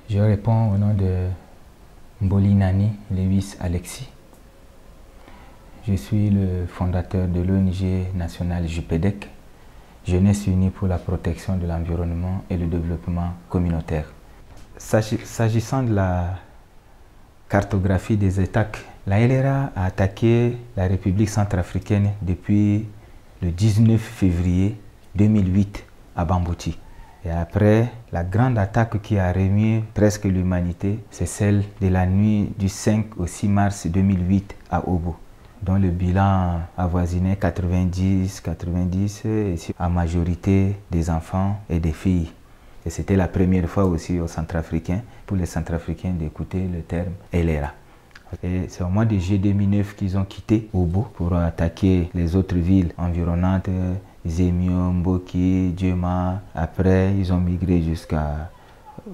Je réponds au nom de Mbolinani Lewis Alexis. Je suis le fondateur de l'ONG nationale JUPEDEC, Jeunesse Unie pour la protection de l'environnement et le développement communautaire. S'agissant de la cartographie des attaques, la LRA a attaqué la République centrafricaine depuis le 19 février 2008 à Bambouti. Et après, la grande attaque qui a remué presque l'humanité, c'est celle de la nuit du 5 au 6 mars 2008 à Obo, dont le bilan avoisinait 90 et à majorité des enfants et des filles. Et c'était la première fois aussi aux Centrafricains, pour les Centrafricains, d'écouter le terme LRA. Et c'est au mois de juillet 2009 qu'ils ont quitté Obo pour attaquer les autres villes environnantes, Zemio, Mboki, Djema. Après, ils ont migré jusqu'à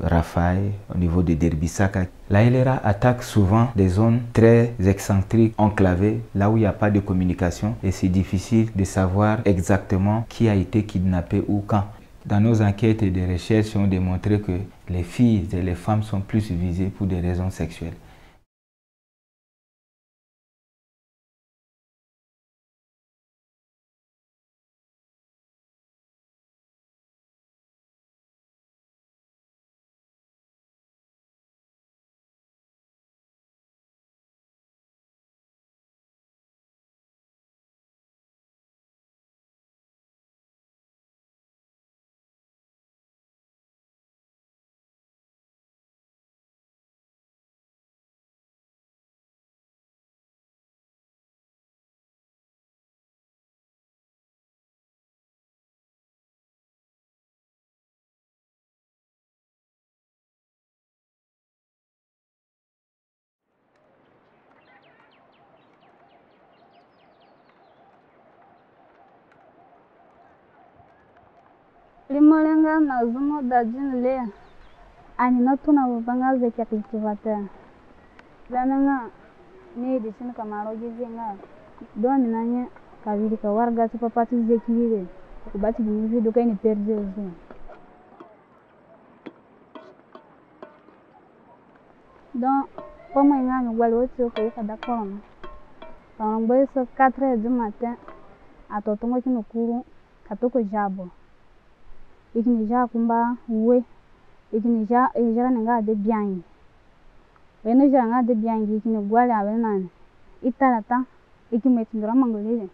Rafai, au niveau de Derbissaka. La LRA attaque souvent des zones très excentriques, enclavées, là où il n'y a pas de communication et c'est difficile de savoir exactement qui a été kidnappé ou quand. Dans nos enquêtes et des recherches, on a démontré que les filles et les femmes sont plus visées pour des raisons sexuelles. Limolenga na zumo da jin le ani na tuna banga ze kya kultivata lananga ne di sin kamaro gizinga don nanya kaviri ka warga su papati ze kire ku bati ni video kai ni perde zo don como nga no walo so ko ka da kono on boy so 4h du matin atotongo kino kuru katoko jabo ikini ja kumba we ikini ja ejara nga de biangi weno ja nga de biangi ikini gwale awenani italata ikime tindura mangolile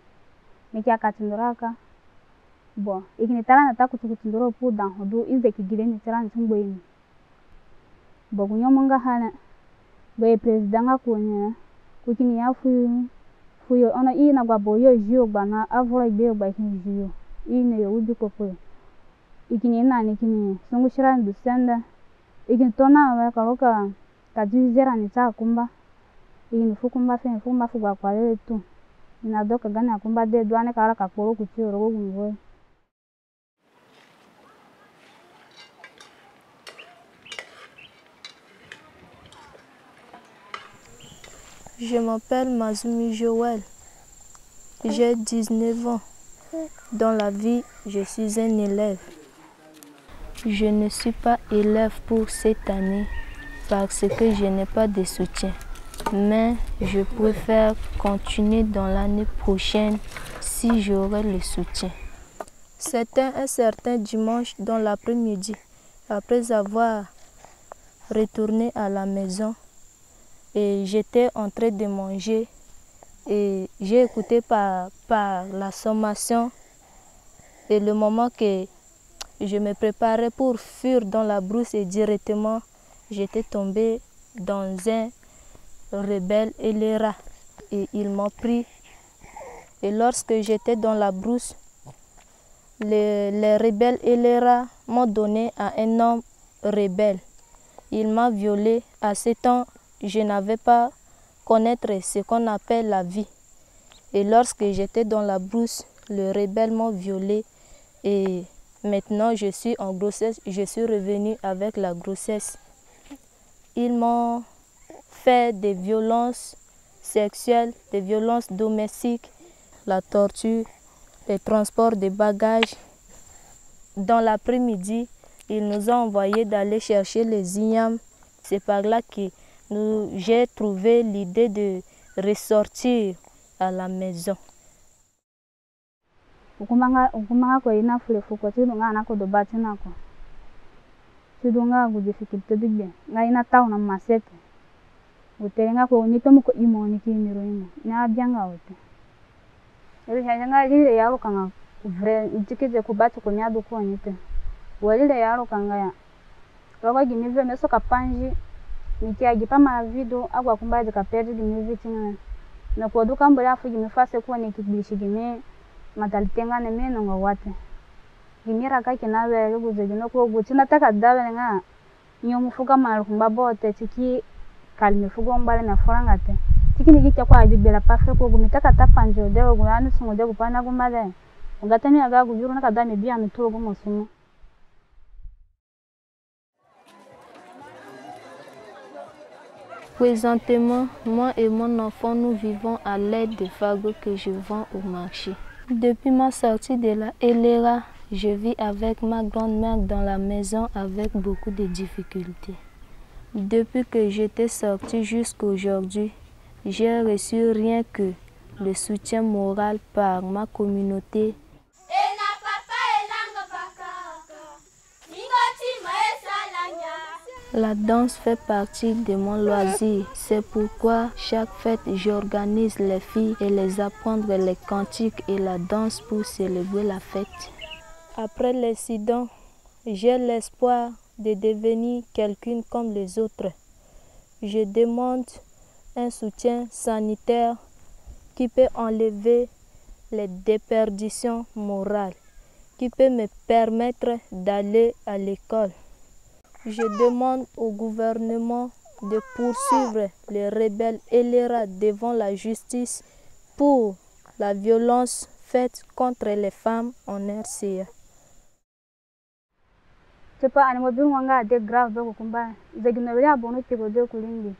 mekia katinduraka bo ikini tala na takutindura pu dan hodo ize kigile ni tala nsumboyini bo kunyomonga hala bo president nga kunya kukini ya fuyo ona ina gwa boyo jio bana avro ibe gba ikini jio ine yo ubi kopo ikini nani kini sungu shiran du senda ikini tona wa kaloka kajizera ni ta kumba ikini fukumba fe fuma fugwa kwale tu ina doka gana kumba de douane kala kakoro kuchiro go gunvo. Je m'appelle Mazumi Joël. J'ai 19 ans. Dans la vie, je suis un élève. Je ne suis pas élève pour cette année parce que je n'ai pas de soutien. Mais je préfère continuer dans l'année prochaine si j'aurai le soutien. C'était un certain dimanche dans l'après-midi, après avoir retourné à la maison, et j'étais en train de manger et j'ai écouté par la sommation et le moment que je me préparais pour fuir dans la brousse et directement j'étais tombée dans un rebelle LRA et ils m'ont pris. Et lorsque j'étais dans la brousse, les rebelles LRA m'ont donné à un homme rebelle. Il m'a violée. À ce temps, je n'avais pas connaître ce qu'on appelle la vie. Et lorsque j'étais dans la brousse, le rebelle m'a violée. Et maintenant, je suis en grossesse. Je suis revenue avec la grossesse. Ils m'ont fait des violences sexuelles, des violences domestiques, la torture, les transports de bagages. Dans l'après-midi, ils nous ont envoyé d'aller chercher les ignames. C'est par là que j'ai trouvé l'idée de ressortir à la maison. Ukumanga ko ina fule fuko tidunga na ko do batina ko. Tidunga gu difficulté dugbe. Nga ina tauna masete. Uterenga ko ni tomu ko imo ni kimiro imo. Nya byanga ote. Eri hanga lile yaro kanga vre ntikije ku batu ko nyadu ko nyite. Walile yaro kanga ya. Rogo gimive meso kapanji nikia gipama video agwa kumbaje kapedi gimive tinga. Na ko duka mbala fu gimifase ko ni kibishi gimi matalitenga ne meno ngawate. Gimira ka kinawe luguze gino ko gutina takadawe nga nyomu fuga malu kumbabote tiki kalmi fugo mbale na forangate. Tiki nigikya kwa ajibela pafe ko gumitaka tapanjo de gulani sungo de gupana gumale. Ngatami aga gujuru na kadami bia mituro gumosumo. Présentement, moi et mon enfant, nous vivons à l'aide de fagots que je vends au marché. Depuis ma sortie de la LRA, je vis avec ma grand-mère dans la maison avec beaucoup de difficultés. Depuis que j'étais sortie jusqu'à aujourd'hui, j'ai reçu rien que le soutien moral par ma communauté. La danse fait partie de mon loisir. C'est pourquoi chaque fête, j'organise les filles et les apprendre les cantiques et la danse pour célébrer la fête. Après l'incident, j'ai l'espoir de devenir quelqu'un comme les autres. Je demande un soutien sanitaire qui peut enlever les déperditions morales, qui peut me permettre d'aller à l'école. Je demande au gouvernement de poursuivre les rebelles LRA devant la justice pour la violence faite contre les femmes en RCA. C'est pas un mobile wanga de grave de kumba. Zeginobia bonu tiko de kulingi.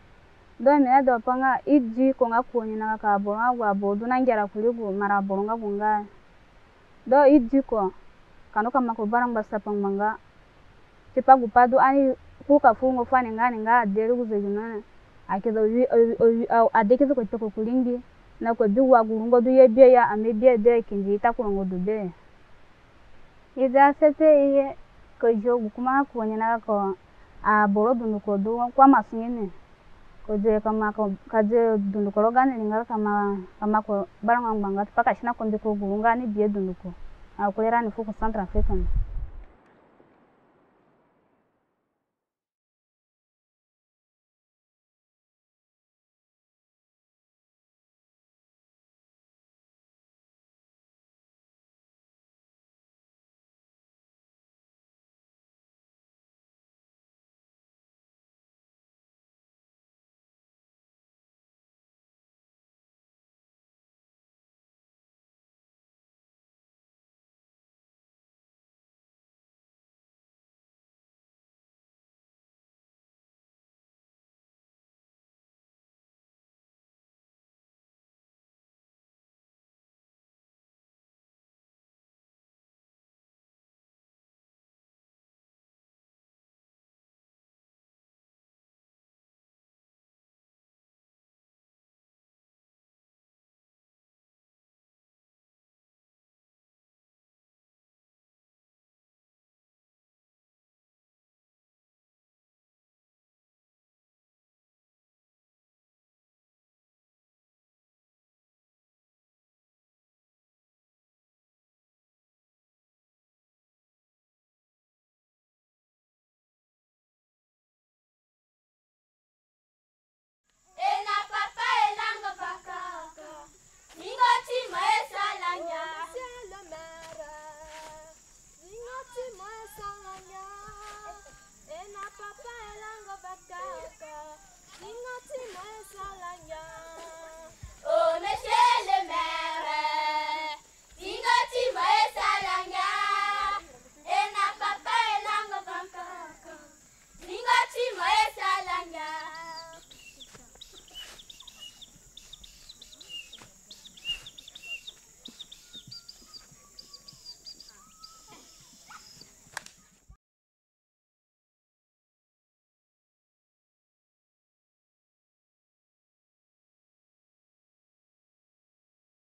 Do me do panga iji ko nga ko nyina ka bonga wa bodu na ngera kuligo mara bonga bunga. Do iji ko kanoka makobarang basta pangmanga. Tipa gupado ani kuka fungo fani nga deri guzegina akiza adekiza ko toko kulingi na ko biwa gurungo du yebie ya amebie de kinji takurongo dube iza sepe iye ko jogu kuma ko nyana ko a boro dunu ko do kwa masungene ko je kama ko kaje dunu ko rogane ninga kama ko baranganga paka shina ko ndiko gurunga ni bie dunu ko a ko era ni fuko Central African.